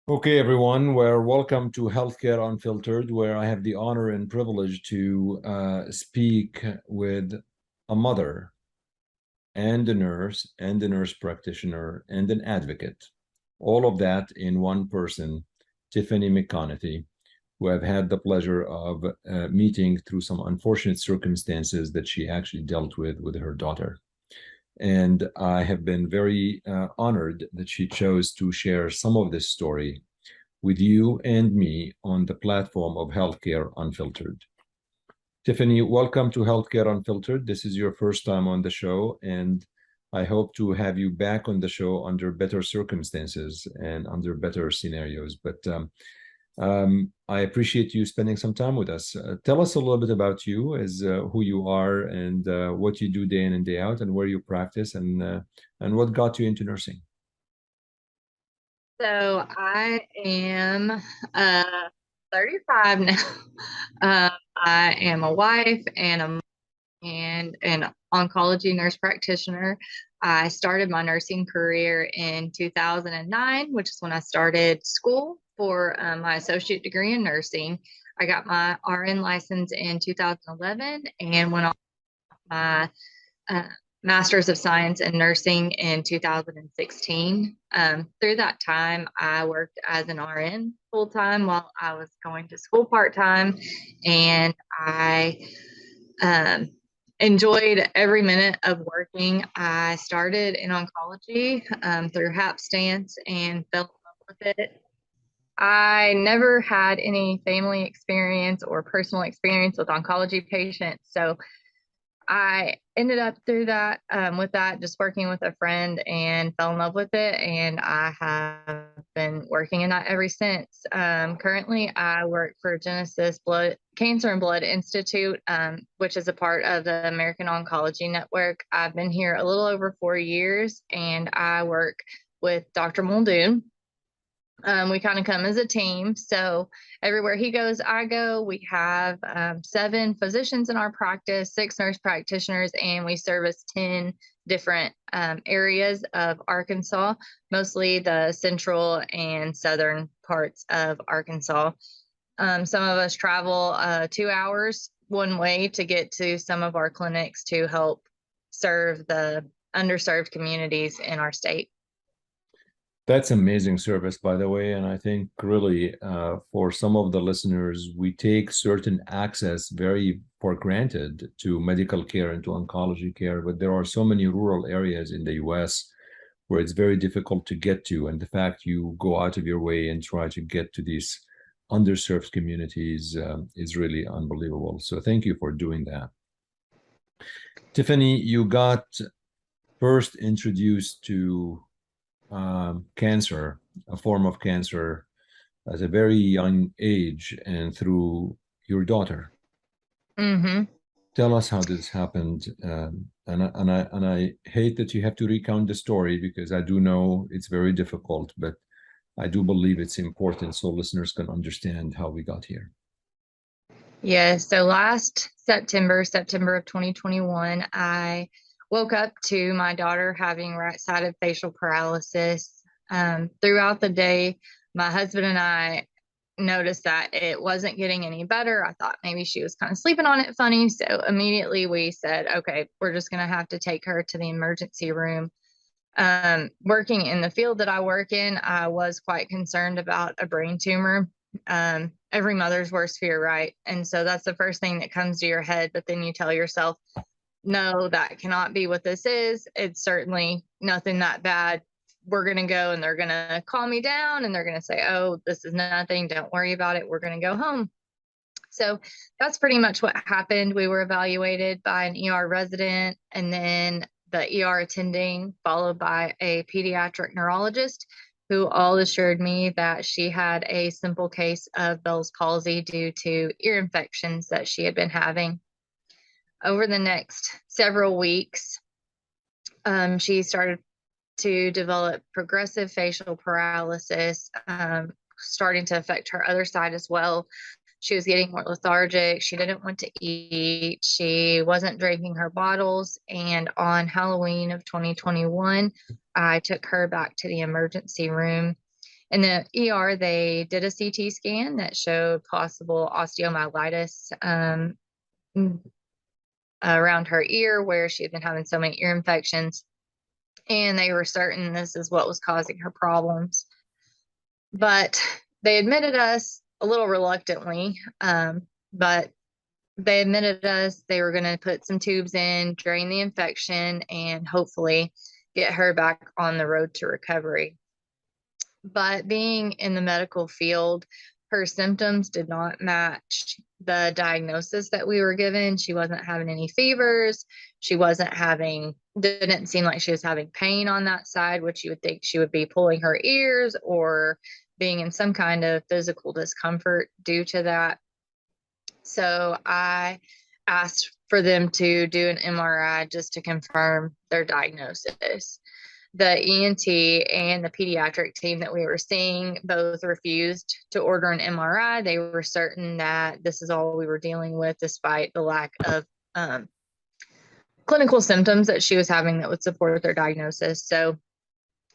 Okay, everyone, welcome to Healthcare Unfiltered, where I have the honor and privilege to speak with a mother and a nurse practitioner and an advocate. All of that in one person, Tiffany McConathy, who I've had the pleasure of meeting through some unfortunate circumstances that she actually dealt with her daughter. And I have been very honored that she chose to share some of this story with you and me on the platform of Healthcare Unfiltered. Tiffany, welcome to Healthcare Unfiltered. This is your first time on the show, and I hope to have you back on the show under better circumstances and under better scenarios. But I appreciate you spending some time with us. Tell us a little bit about you, as who you are, and what you do day in and day out, and where you practice, and what got you into nursing. So I am 35 now. I am a wife and an oncology nurse practitioner. I started my nursing career in 2009, which is when I started school for my associate degree in nursing. I got my RN license in 2011 and went on my uh, Master's of Science in Nursing in 2016. Through that time, I worked as an RN full time while I was going to school part time, and I um, enjoyed every minute of working. I started in oncology through hapstance and fell in love with it. I never had any family experience or personal experience with oncology patients, so I ended up through that with that just working with a friend and fell in love with it, and I have been working in that ever since. Currently, I work for Genesis Blood Cancer and Blood Institute, which is a part of the American Oncology Network. I've been here a little over 4 years, and I work with Dr. Muldoon. We kind of come as a team. So everywhere he goes, I go. We have 7 physicians in our practice, 6 nurse practitioners, and we service 10 different areas of Arkansas, mostly the central and southern parts of Arkansas. Some of us travel 2 hours one way to get to some of our clinics to help serve the underserved communities in our state. That's amazing service, by the way. And I think really for some of the listeners, we take certain access very for granted to medical care and to oncology care, but there are so many rural areas in the US where it's very difficult to get to. And the fact you go out of your way and try to get to these underserved communities is really unbelievable. So thank you for doing that. Tiffany, you got first introduced to cancer, a form of cancer, at a very young age and through your daughter. Mm-hmm. Tell us how this happened. And I hate that you have to recount the story because I do know it's very difficult, but I do believe it's important so listeners can understand how we got here. Yeah, so last September of 2021, I woke up to my daughter having right-sided facial paralysis. Throughout the day, my husband and I noticed that it wasn't getting any better. I thought maybe she was kind of sleeping on it funny. So immediately we said, okay, we're just going to have to take her to the emergency room. Working in the field that I work in, I was quite concerned about a brain tumor. Every mother's worst fear, right? And so that's the first thing that comes to your head. But then you tell yourself, no, that cannot be what this is. It's certainly nothing that bad. We're going to go and they're going to calm me down and they're going to say, oh, this is nothing. Don't worry about it. We're going to go home. So that's pretty much what happened. We were evaluated by an ER resident and then the ER attending, followed by a pediatric neurologist, who all assured me that she had a simple case of Bell's palsy due to ear infections that she had been having. Over the next several weeks, she started to develop progressive facial paralysis, starting to affect her other side as well. She was getting more lethargic. She didn't want to eat. She wasn't drinking her bottles. And on Halloween of 2021, I took her back to the emergency room. In the ER, they did a CT scan that showed possible osteomyelitis around her ear, where she had been having so many ear infections, and they were certain this is what was causing her problems. But they admitted us a little reluctantly, but they admitted us. They were going to put some tubes in, drain the infection, and hopefully get her back on the road to recovery. But being in the medical field, her symptoms did not match the diagnosis that we were given. She wasn't having any fevers. She wasn't having, didn't seem like she was having pain on that side, which you would think she would be pulling her ears or being in some kind of physical discomfort due to that. So I asked for them to do an MRI just to confirm their diagnosis. The ENT and the pediatric team that we were seeing both refused to order an MRI. They were certain that this is all we were dealing with, despite the lack of clinical symptoms that she was having that would support their diagnosis. So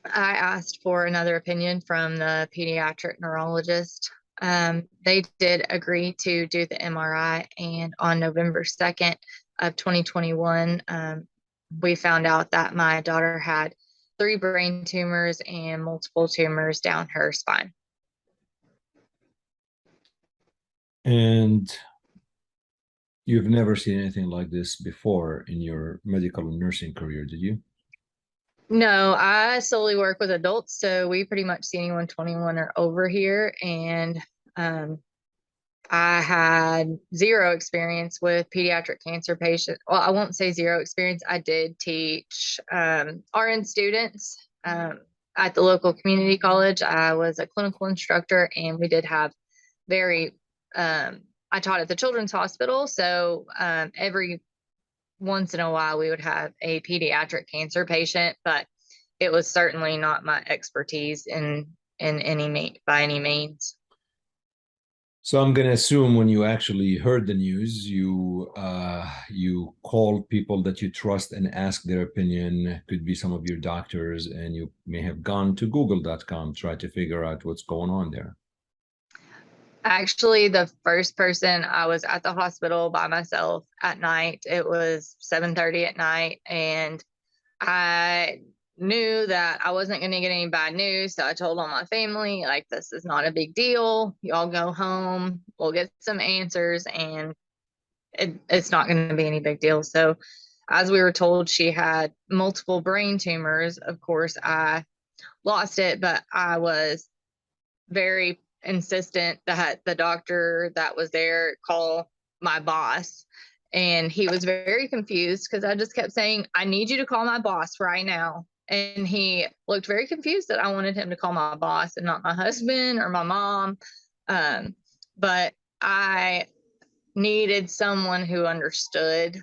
I asked for another opinion from the pediatric neurologist. They did agree to do the MRI, and on November 2nd of 2021, we found out that my daughter had 3 brain tumors and multiple tumors down her spine. And you've never seen anything like this before in your medical nursing career, did you? No, I solely work with adults, so we pretty much see anyone 21 or over here. And I had zero experience with pediatric cancer patients. Well, I won't say zero experience. I did teach RN students at the local community college. I was a clinical instructor, and we did have I taught at the children's hospital. So every once in a while we would have a pediatric cancer patient, but it was certainly not my expertise by any means. So I'm going to assume when you actually heard the news, you called people that you trust and asked their opinion. Could be some of your doctors, and you may have gone to google.com, try to figure out what's going on there. Actually, the first person, I was at the hospital by myself at night. It was 7:30 at night, and I knew that I wasn't going to get any bad news. So I told all my family, like, this is not a big deal. Y'all go home. We'll get some answers, and it's not going to be any big deal. So as we were told, she had multiple brain tumors. Of course, I lost it, but I was very insistent that the doctor that was there call my boss. And he was very confused because I just kept saying, I need you to call my boss right now. And he looked very confused that I wanted him to call my boss and not my husband or my mom. But I needed someone who understood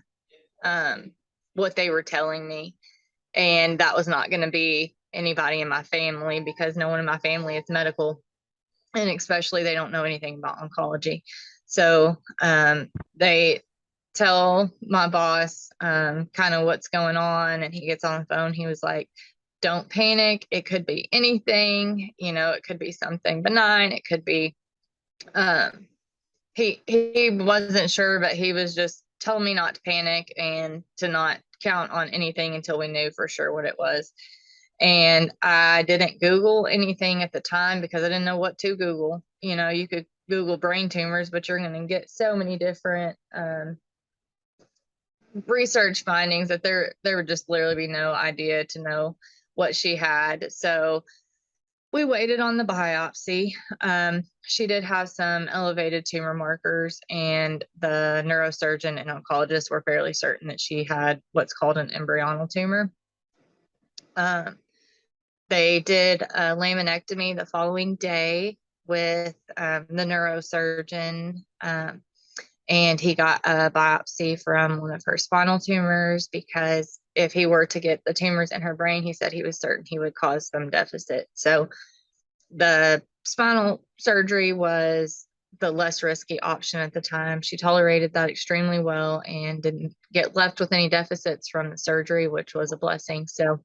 what they were telling me. And that was not going to be anybody in my family, because no one in my family is medical. And especially they don't know anything about oncology. So they tell my boss kind of what's going on, and he gets on the phone. He was like, don't panic. It could be anything. It could be something benign. It could be he wasn't sure, but he was just telling me not to panic and to not count on anything until we knew for sure what it was. And I didn't Google anything at the time because I didn't know what to Google. You could Google brain tumors, but you're going to get so many different research findings that there would just literally be no idea to know what she had. So we waited on the biopsy. She did have some elevated tumor markers, and the neurosurgeon and oncologist were fairly certain that she had what's called an embryonal tumor. They did a laminectomy the following day with the neurosurgeon, and he got a biopsy from one of her spinal tumors, because if he were to get the tumors in her brain, he said he was certain he would cause some deficit. So the spinal surgery was the less risky option at the time. She tolerated that extremely well and didn't get left with any deficits from the surgery, which was a blessing. So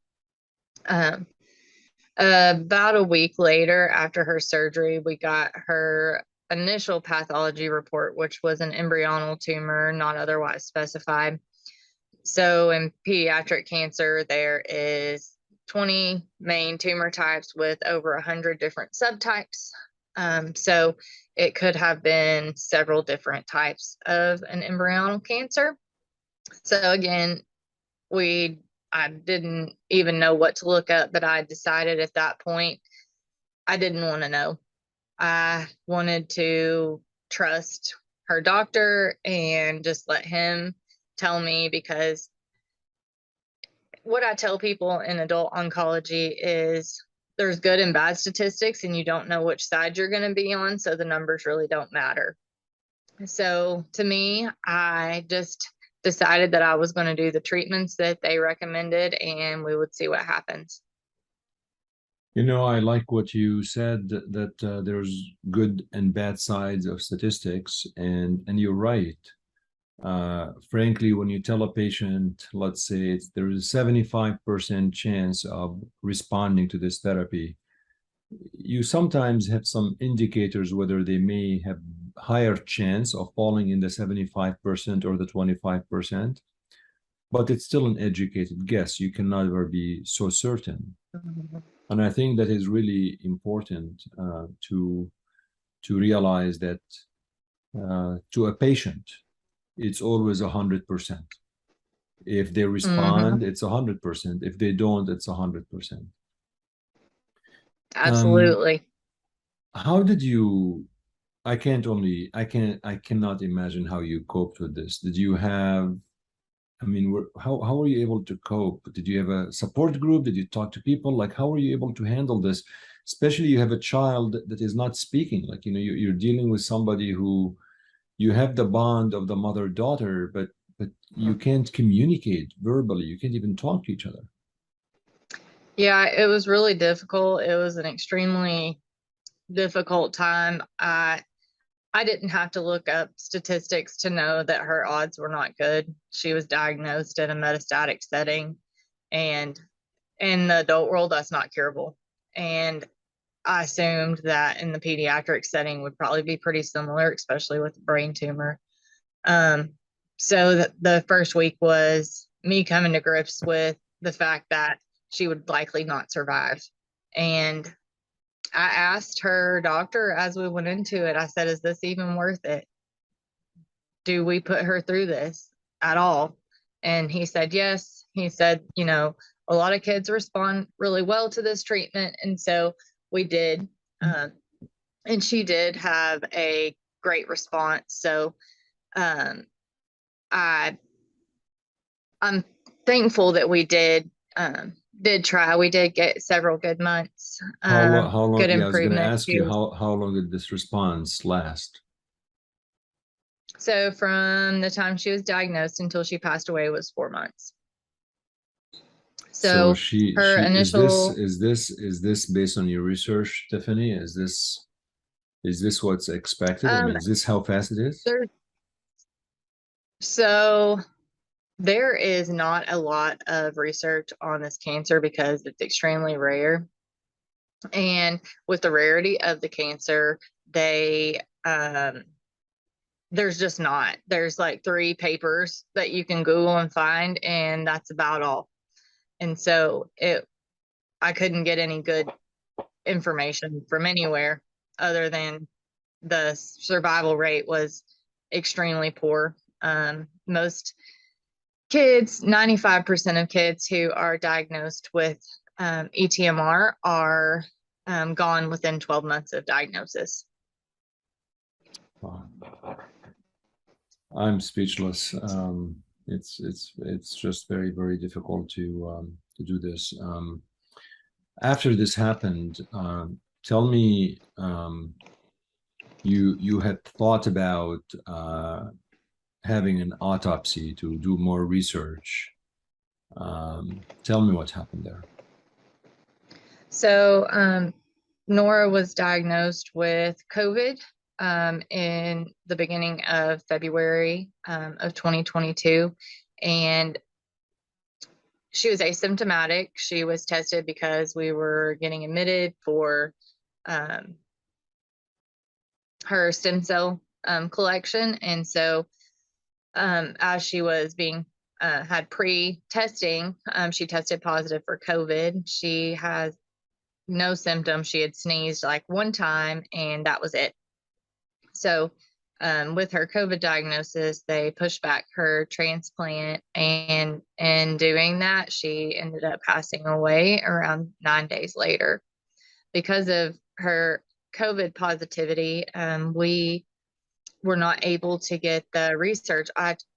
About a week later, after her surgery, we got her initial pathology report, which was an embryonal tumor, not otherwise specified. So in pediatric cancer, there is 20 main tumor types with over 100 different subtypes. So it could have been several different types of an embryonal cancer. So again, I didn't even know what to look up, but I decided at that point I didn't want to know. I wanted to trust her doctor and just let him tell me, because what I tell people in adult oncology is there's good and bad statistics, and you don't know which side you're going to be on, so the numbers really don't matter. So to me, I just decided that I was going to do the treatments that they recommended, and we would see what happens. I like what you said that there's good and bad sides of statistics, and you're right. Frankly, when you tell a patient, let's say there is a 75% chance of responding to this therapy, you sometimes have some indicators whether they may have higher chance of falling in the 75% or the 25, but it's still an educated guess. You can never be so certain. And I think that is really important to realize that to a patient, it's always 100%. If they respond, it's 100%. If they don't, it's 100%. Absolutely. How did you? I cannot imagine how you coped with this. Did you have? I mean, how were you able to cope? Did you have a support group? Did you talk to people? Like, how were you able to handle this? Especially you have a child that is not speaking. Like, you're dealing with somebody who you have the bond of the mother-daughter, but you can't communicate verbally. You can't even talk to each other. Yeah, it was really difficult. It was an extremely difficult time. I didn't have to look up statistics to know that her odds were not good. She was diagnosed in a metastatic setting, and in the adult world, that's not curable. And I assumed that in the pediatric setting would probably be pretty similar, especially with a brain tumor. Um, so the first week was me coming to grips with the fact that she would likely not survive. And I asked her doctor as we went into it, I said, is this even worth it? Do we put her through this at all? And he said, yes. He said, a lot of kids respond really well to this treatment. And so we did. And she did have a great response. So um, I I'm thankful that we did try. We did get several good months, How long? good Yeah, I was going to improvement. ask you how long did this response last? So from the time she was diagnosed until she passed away was 4 months. So So her initial, is this based on your research, Tiffany? Is this what's expected? I mean, um, is this how fast it is? there, so there is not a lot of research on this cancer because it's extremely rare. And with the rarity of the cancer, there's just not. There's like 3 papers that you can Google and find, and that's about all. And so I couldn't get any good information from anywhere other than the survival rate was extremely poor. Most kids, 95% of kids who are diagnosed with ETMR are gone within 12 months of diagnosis. I'm speechless. It's just very, very difficult to do this. After this happened, tell me, you had thought about having an autopsy to do more research. Tell me what happened there. So Nora was diagnosed with COVID in the beginning of February of 2022. And she was asymptomatic. She was tested because we were getting admitted for her stem cell collection. And so as she was being had pre-testing, she tested positive for COVID. She has no symptoms. She had sneezed like one time, and that was it. So with her COVID diagnosis, they pushed back her transplant, and in doing that, she ended up passing away around 9 days later. Because of her COVID positivity, we were not able to get the research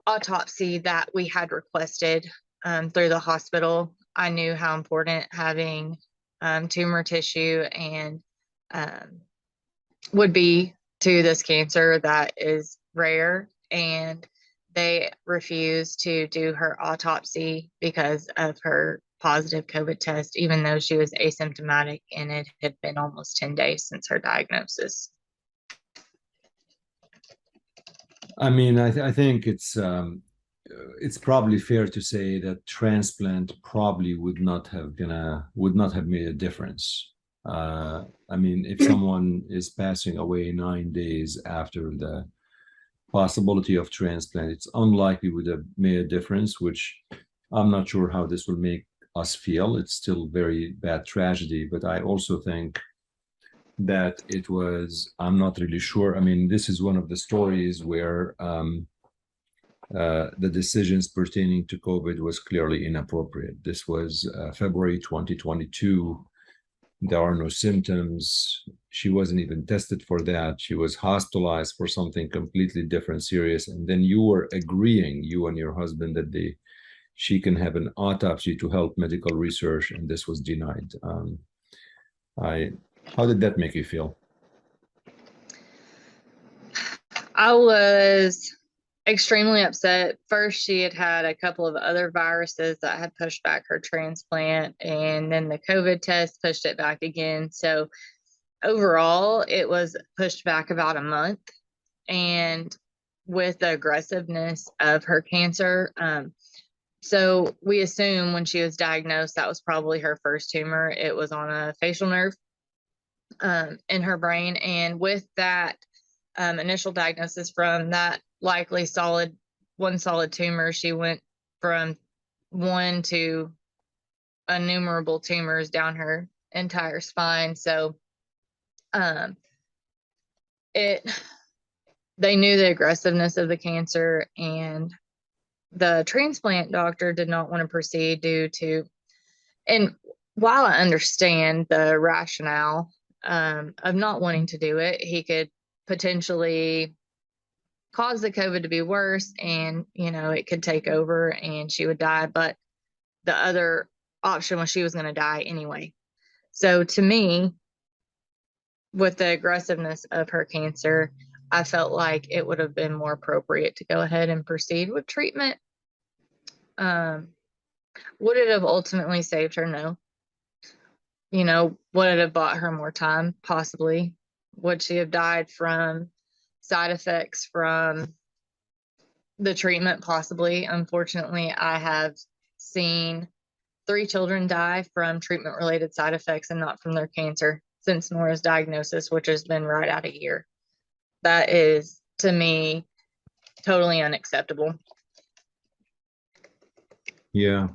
autopsy that we had requested through the hospital. I knew how important having tumor tissue and would be to this cancer that is rare, and they refused to do her autopsy because of her positive COVID test, even though she was asymptomatic and it had been almost 10 days since her diagnosis. I mean, I think it's probably fair to say that transplant probably would not have made a difference. I mean, if someone is passing away 9 days after the possibility of transplant, it's unlikely would have made a difference, which I'm not sure how this will make us feel. It's still very bad tragedy, but I also think that it was, I'm not really sure. I mean, this is one of the stories where the decisions pertaining to COVID was clearly inappropriate. This was February 2022. There are no symptoms. She wasn't even tested for that. She was hospitalized for something completely different, serious. And then you were agreeing, you and your husband, that she can have an autopsy to help medical research, and this was denied. How did that make you feel? I was extremely upset. First, she had had a couple of other viruses that had pushed back her transplant, and then the COVID test pushed it back again. So overall, it was pushed back about a month. And with the aggressiveness of her cancer, so we assume when she was diagnosed, that was probably her first tumor. It was on a facial nerve in her brain. And with that initial diagnosis from that likely one solid tumor, she went from one to innumerable tumors down her entire spine. So they knew the aggressiveness of the cancer, and the transplant doctor did not want to proceed due to, and while I understand the rationale of not wanting to do it, he could potentially cause the COVID to be worse, and it could take over and she would die. But the other option was she was going to die anyway. So to me, with the aggressiveness of her cancer, I felt like it would have been more appropriate to go ahead and proceed with treatment. Would it have ultimately saved her? No. Would it have bought her more time? Possibly. Would she have died from side effects from the treatment? Possibly. Unfortunately, I have seen 3 children die from treatment-related side effects and not from their cancer since Nora's diagnosis, which has been right at a year. That is, to me, totally unacceptable. Yeah.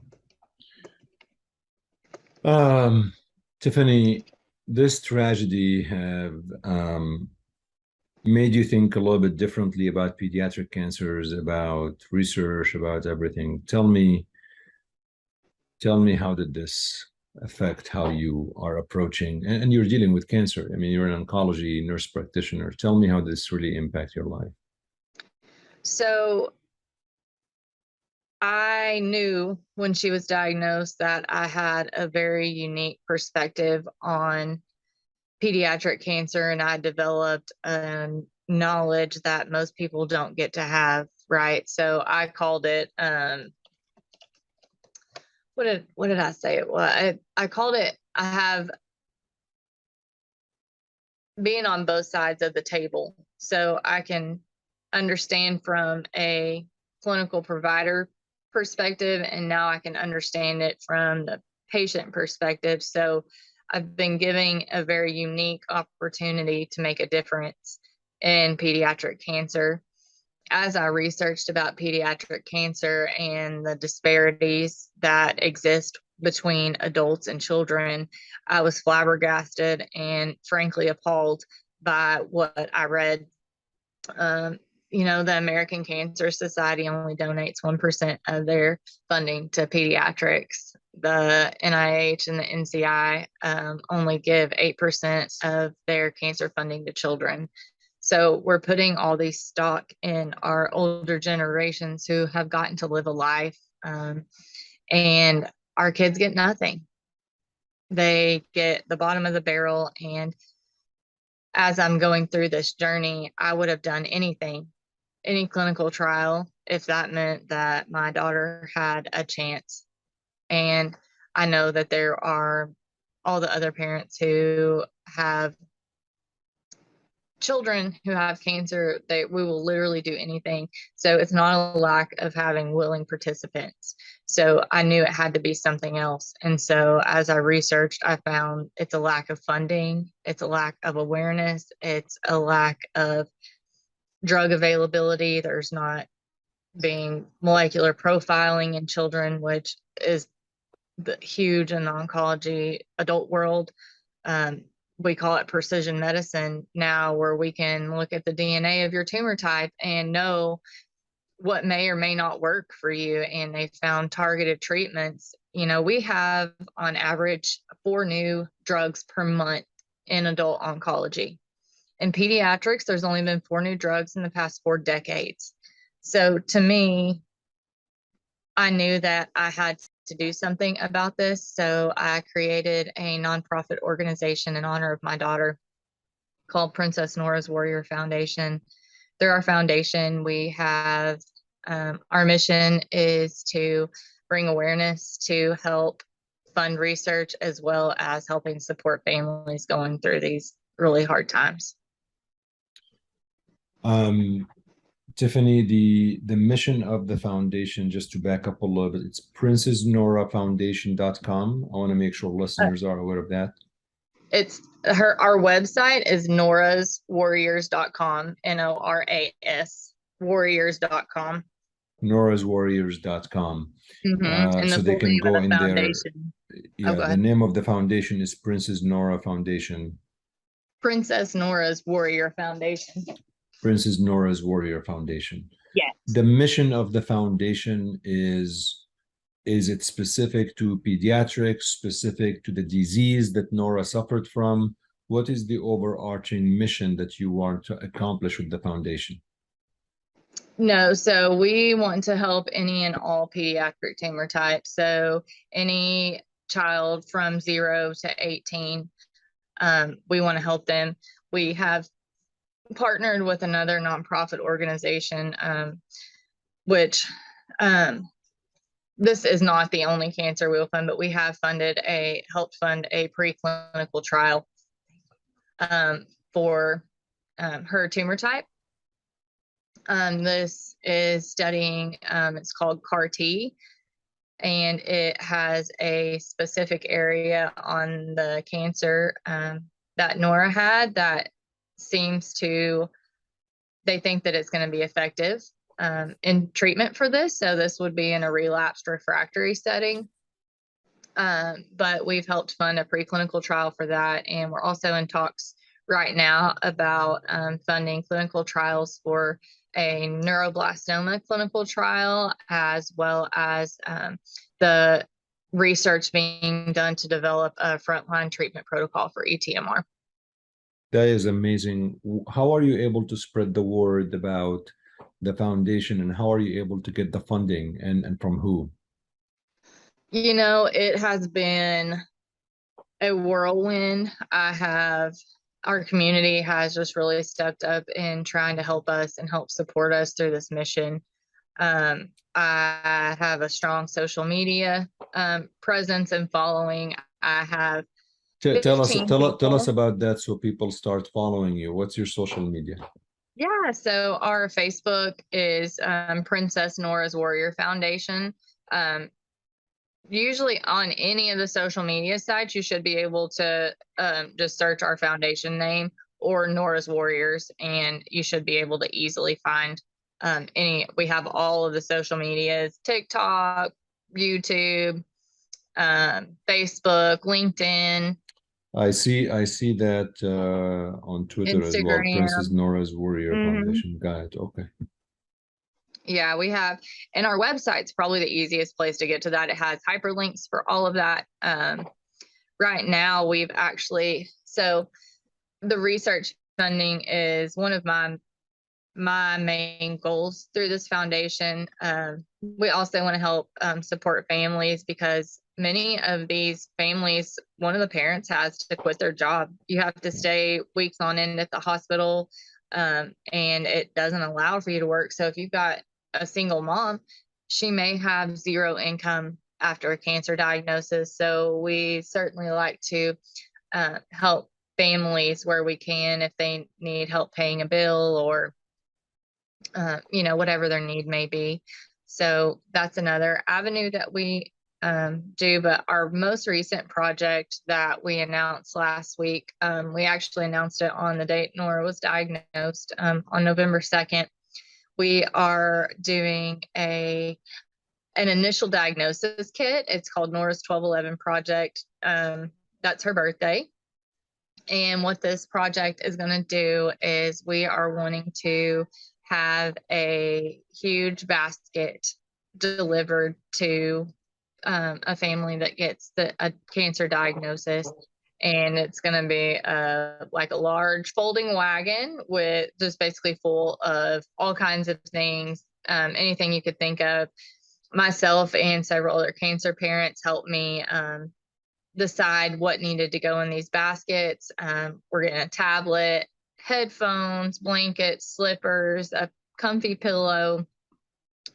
Tiffany, this tragedy have made you think a little bit differently about pediatric cancers, about research, about everything. Tell me how did this affect how you are approaching, and you're dealing with cancer. I mean, you're an oncology nurse practitioner. Tell me how this really impact your life. So I knew when she was diagnosed that I had a very unique perspective on pediatric cancer, and I developed knowledge that most people don't get to have, right? So I called it what did I say it was? I called it, I have being on both sides of the table, so I can understand from a clinical provider perspective, and now I can understand it from the patient perspective. So I've been giving a very unique opportunity to make a difference in pediatric cancer. As I researched about pediatric cancer and the disparities that exist between adults and children, I was flabbergasted and frankly appalled by what I read. Um, the American Cancer Society only donates 1% of their funding to pediatrics. The NIH and the NCI only give 8% of their cancer funding to children. So we're putting all these stock in our older generations who have gotten to live a life, and our kids get nothing. They get the bottom of the barrel. And as I'm going through this journey, I would have done anything, any clinical trial, if that meant that my daughter had a chance. And I know that there are all the other parents who have children who have cancer, we will literally do anything. So it's not a lack of having willing participants. So I knew it had to be something else. And so as I researched, I found it's a lack of funding, it's a lack of awareness, it's a lack of drug availability. There's not being molecular profiling in children, which is huge in the oncology adult world. We call it precision medicine now, where we can look at the DNA of your tumor type and know what may or may not work for you. And they found targeted treatments. We have on average 4 new drugs per month in adult oncology. In pediatrics, there's only been 4 new drugs in the past 4 decades. So to me, I knew that I had to do something about this. So I created a nonprofit organization in honor of my daughter called Princess Nora's Warrior Foundation. Through our foundation, we have our mission is to bring awareness, to help fund research, as well as helping support families going through these really hard times. Tiffany, the mission of the foundation, just to back up a little bit, it's princessnorafoundation.com. I want to make sure listeners are aware of that. It's our website is noraswarriors.com, Noras warriors.com. noraswarriors.com. And so they can go in there. Yeah, the name of the foundation is Princess Nora Foundation. Princess Nora's Warrior Foundation. Princess Nora's Warrior Foundation. Yes. The mission of the foundation is it specific to pediatrics, specific to the disease that Nora suffered from? What is the overarching mission that you want to accomplish with the foundation? No, so we want to help any and all pediatric tumor types. So any child from 0 to 18, we want to help them. We have partnered with another nonprofit organization, which this is not the only cancer we will fund, but we have helped fund a preclinical trial for her tumor type. This is studying, it's called CAR-T, and it has a specific area on the cancer that Nora had that they think that it's going to be effective in treatment for this. So this would be in a relapsed refractory setting. But we've helped fund a preclinical trial for that. And we're also in talks right now about funding clinical trials for a neuroblastoma clinical trial, as well as the research being done to develop a frontline treatment protocol for ETMR. That is amazing. How are you able to spread the word about the foundation, and how are you able to get the funding, and from who? It has been a whirlwind. Our community has just really stepped up in trying to help us and help support us through this mission. I have a strong social media presence and following. I have Tell us about that, so people start following you. What's your social media? Yeah, so our Facebook is Princess Nora's Warrior Foundation. Um, Usually on any of the social media sites, you should be able to just search our foundation name or Nora's Warriors, and you should be able to easily find any. We have all of the social medias: TikTok, YouTube, Facebook, LinkedIn, I see that on Twitter as well. Princess Instagram. Nora's Warrior Mhm. Foundation. Got it. Okay. Yeah, we have, and our website's probably the easiest place to get to that. It has hyperlinks for all of that. Right now, we've actually, so the research funding is one of my main goals through this foundation. We also want to help support families because many of these families, one of the parents has to quit their job. You have to stay weeks on end at the hospital, and it doesn't allow for you to work. So if you've got a single mom, she may have zero income after a cancer diagnosis. So we certainly like to help families where we can if they need help paying a bill or whatever their need may be. So that's another avenue that we do. But our most recent project that we announced last week, we actually announced it on the date Nora was diagnosed on November 2nd. We are doing an initial diagnosis kit. It's called Nora's 1211 Project. That's her birthday. And what this project is going to do is we are wanting to have a huge basket delivered to a family that gets a cancer diagnosis. And it's going to be like a large folding wagon with just basically full of all kinds of things, anything you could think of. Myself and several other cancer parents helped me decide what needed to go in these baskets. We're getting a tablet, headphones, blankets, slippers, a comfy pillow,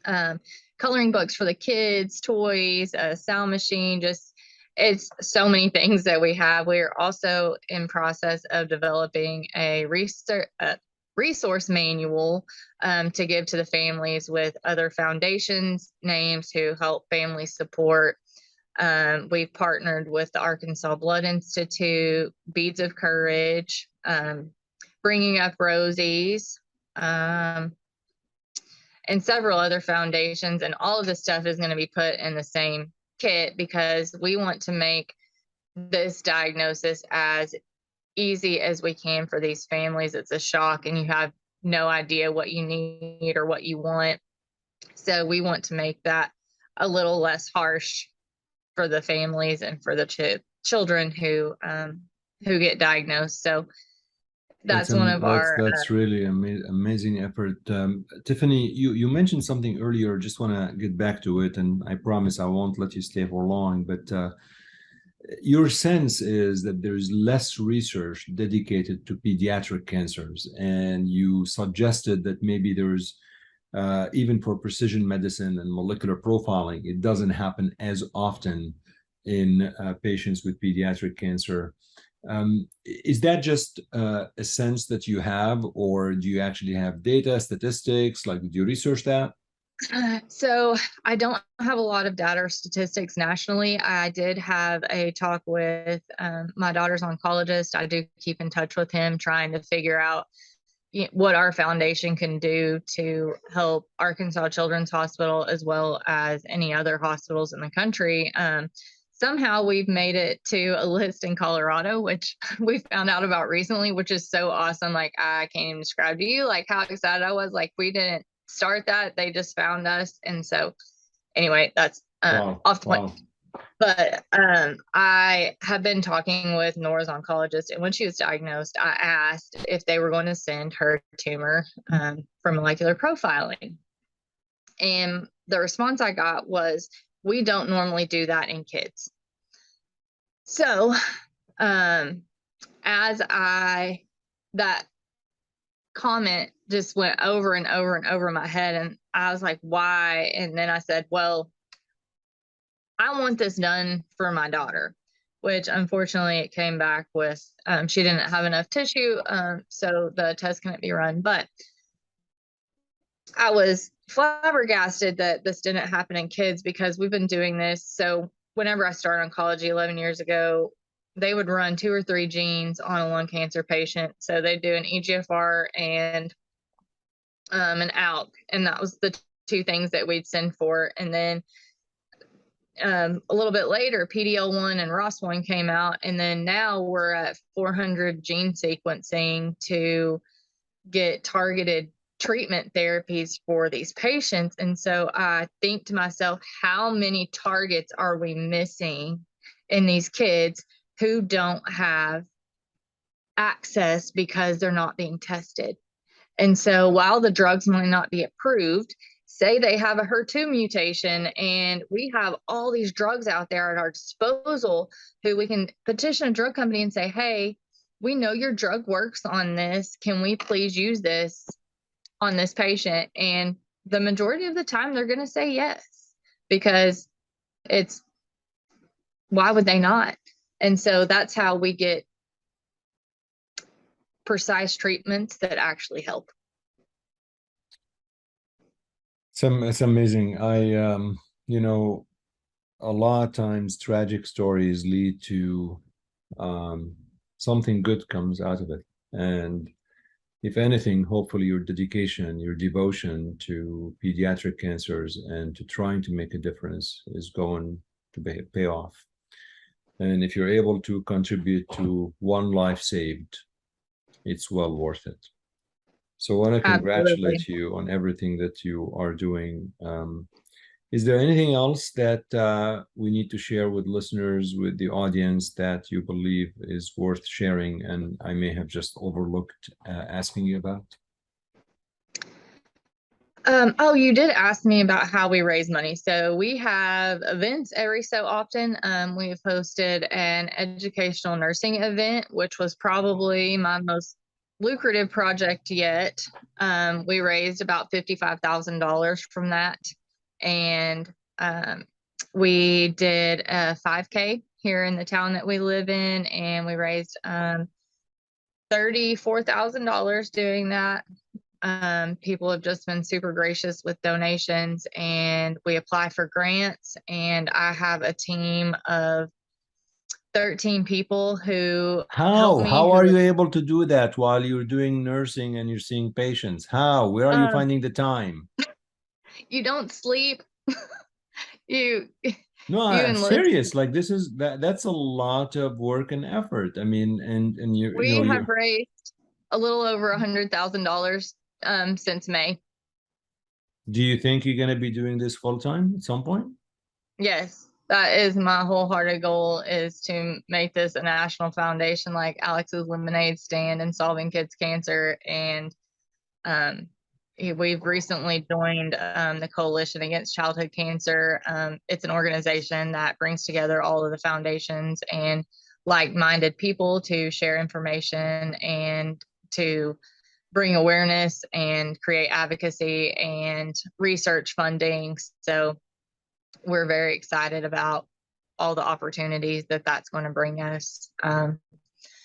um, coloring books for the kids, toys, a sound machine, just it's so many things that we have. We're also in process of developing a resource manual to give to the families with other foundations names who help families support. We've partnered with the Arkansas Blood Institute, Beads of Courage, Bringing Up Rosie's, and several other foundations. And all of this stuff is going to be put in the same kit because we want to make this diagnosis as easy as we can for these families. It's a shock and you have no idea what you need or what you want. So we want to make that a little less harsh for the families and for the children who get diagnosed. So that's one of our That's really amazing effort. Tiffany, you mentioned something earlier. Just want to get back to it, and I promise I won't let you stay for long. But your sense is that there's less research dedicated to pediatric cancers, and you suggested that maybe there's even for precision medicine and molecular profiling, it doesn't happen as often in patients with pediatric cancer. Is that just a sense that you have, or do you actually have data, statistics? Like, did you research that? So I don't have a lot of data or statistics nationally. I did have a talk with my daughter's oncologist. I do keep in touch with him, trying to figure out what our foundation can do to help Arkansas Children's Hospital as well as any other hospitals in the country. Somehow we've made it to a list in Colorado, which we found out about recently, which is so awesome. Like, I can't even describe to you like how excited I was. Like, we didn't start that, they just found us. And so anyway, that's Wow, off the point. wow. But I have been talking with Nora's oncologist, and when she was diagnosed, I asked if they were going to send her tumor for molecular profiling. And the response I got was, we don't normally do that in kids. So that comment just went over and over and over my head, and I was like, why? And then I said, well, I want this done for my daughter, which unfortunately it came back with she didn't have enough tissue, so the test couldn't be run. But I was flabbergasted that this didn't happen in kids because we've been doing this. So whenever I started oncology 11 years ago, they would run 2 or 3 genes on a lung cancer patient. So they do an EGFR and an ALK, and that was the two things that we'd send for. And then a little bit later, PDL1 and ROS1 came out, and then now we're at 400 gene sequencing to get targeted treatment therapies for these patients. And so I think to myself, how many targets are we missing in these kids who don't have access because they're not being tested? And so while the drugs might not be approved, say they have a HER2 mutation and we have all these drugs out there at our disposal, who we can petition a drug company and say, hey, we know your drug works on this. Can we please use this on this patient? And the majority of the time they're going to say yes, because it's, why would they not? And so that's how we get precise treatments that actually help. It's amazing. You know, a lot of times tragic stories lead to something good comes out of it. And if anything, hopefully your dedication, your devotion to pediatric cancers and to trying to make a difference is going to pay off. And if you're able to contribute to one life saved, it's well worth it. So I want to congratulate Absolutely. you on everything that you are doing. Is there anything else that we need to share with listeners, with the audience, that you believe is worth sharing and I may have just overlooked asking you about? Oh, you did ask me about how we raise money. So we have events every so often. We have hosted an educational nursing event, which was probably my most lucrative project yet. We raised about $55,000 from that. And we did a 5K here in the town that we live in, and we raised $34,000 doing that. People have just been super gracious with donations, and we apply for grants, and I have a team of 13 people who help How? me, How who are you able to do that while you're doing nursing and you're seeing patients? How? Where are you um, finding the time? you don't sleep. you No, you I'm enlist. serious. Like this is that's a lot of work and effort. I mean, and you We know have you're raised a little over $100,000 since May. do you think you're gonna be doing this full time at some point? Yes, that is my wholehearted goal, is to make this a national foundation like Alex's Lemonade Stand and Solving Kids Cancer. And um, we've recently joined the Coalition Against Childhood Cancer. It's an organization that brings together all of the foundations and like-minded people to share information and to bring awareness and create advocacy and research funding. So we're very excited about all the opportunities that that's going to bring us.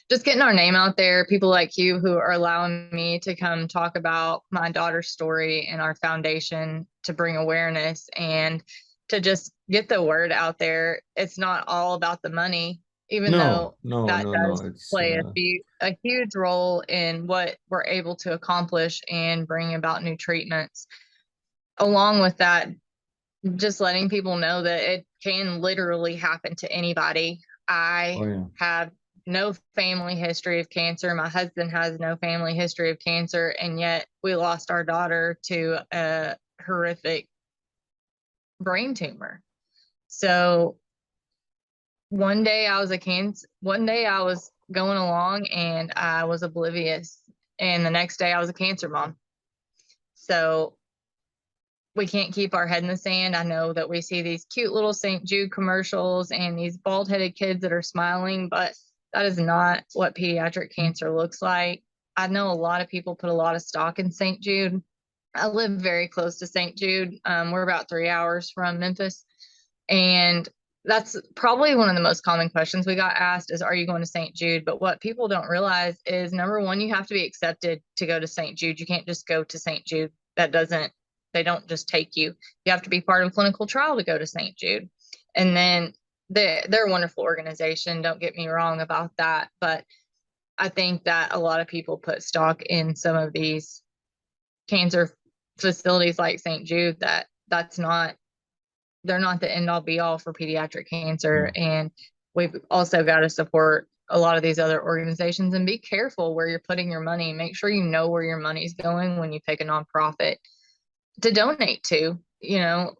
Just getting our name out there, people like you who are allowing me to come talk about my daughter's story and our foundation to bring awareness and to just get the word out there. It's not all about the money, even No, though no, that no, no. does It's play a huge role in what we're able to accomplish and bring about new treatments. Along with that, just letting people know that it can literally happen to anybody. oh I yeah. have no family history of cancer. My husband has no family history of cancer, and yet we lost our daughter to a horrific brain tumor. So one day I was going along and I was oblivious, and the next day I was a cancer mom. So we can't keep our head in the sand. I know that we see these cute little St. Jude commercials and these bald-headed kids that are smiling, but that is not what pediatric cancer looks like. I know a lot of people put a lot of stock in St. Jude. I live very close to St. Jude. We're about 3 hours from Memphis. And that's probably one of the most common questions we got asked is, are you going to St. Jude? But what people don't realize is, number one, you have to be accepted to go to St. Jude. You can't just go to St. Jude. That doesn't They don't just take you. You have to be part of a clinical trial to go to St. Jude. And then they're a wonderful organization. Don't get me wrong about that. But I think that a lot of people put stock in some of these cancer facilities like St. Jude they're not the end all be all for pediatric cancer. And we've also got to support a lot of these other organizations and be careful where you're putting your money. Make sure you know where your money's going when you pick a nonprofit to donate to.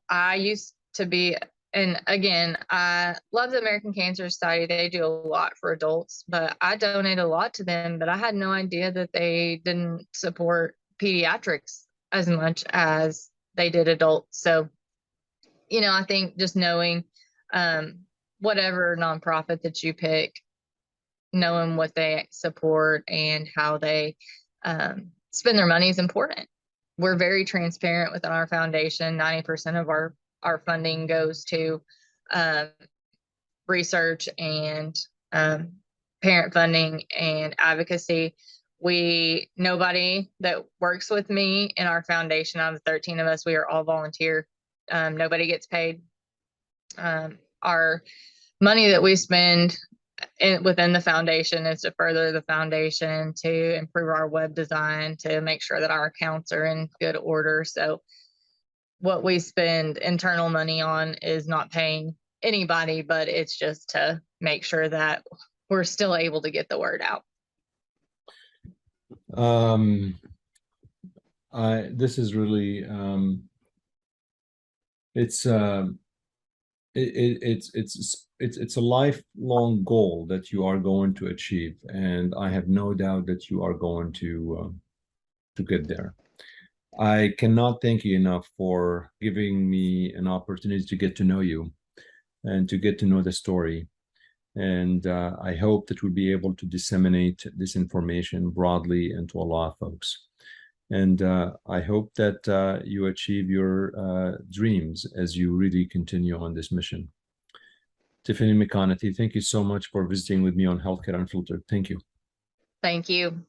I used to be, and again, I love the American Cancer Society. They do a lot for adults, but I donate a lot to them, but I had no idea that they didn't support pediatrics as much as they did adults. So, I think just knowing whatever nonprofit that you pick, knowing what they support and how they spend their money is important. We're very transparent within our foundation. 90% of our funding goes to research and parent funding and advocacy. Nobody that works with me in our foundation, out of the 13 of us, we are all volunteer. Nobody gets paid. Our money that we spend within the foundation is to further the foundation, to improve our web design, to make sure that our accounts are in good order. So what we spend internal money on is not paying anybody, but it's just to make sure that we're still able to get the word out. This is really it's a lifelong goal that you are going to achieve, and I have no doubt that you are going to get there. I cannot thank you enough for giving me an opportunity to get to know you and to get to know the story. And I hope that we'll be able to disseminate this information broadly into a lot of folks. And I hope that you achieve your dreams as you really continue on this mission. Tiffany McConathy, thank you so much for visiting with me on Healthcare Unfiltered. Thank you. Thank you.